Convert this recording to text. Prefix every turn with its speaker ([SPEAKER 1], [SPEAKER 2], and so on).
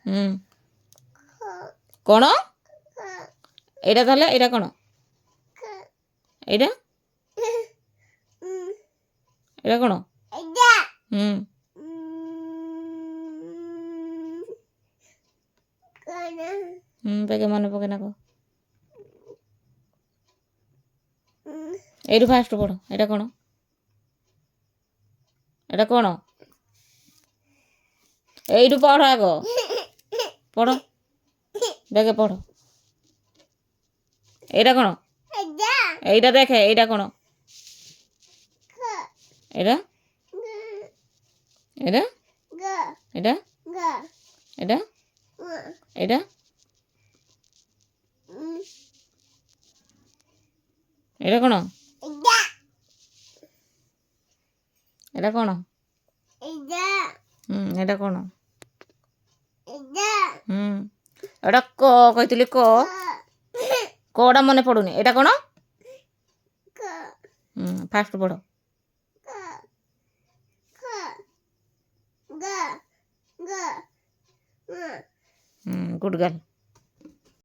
[SPEAKER 1] হুম কোণ এটা তাহলে এটা কোণ এটা এটা কোণ হুম পেকে মনে পকে না কো এইটু ফার্স্ট পড়ো এটা কোণ এটা কোণ এইটু পড়ো আগ পড়ো দেখে পড়ো এটা কোণ এইটা দেখে এইটা কোণ এটা এটা এটা এটা এটা এটা কোণ এটা কোণ এটা কোণ এটা ক কইଥିଲି ক কটা মনে পড়ুনি এটা কোণ ফার্স্ট পড়ো গুড গার্ল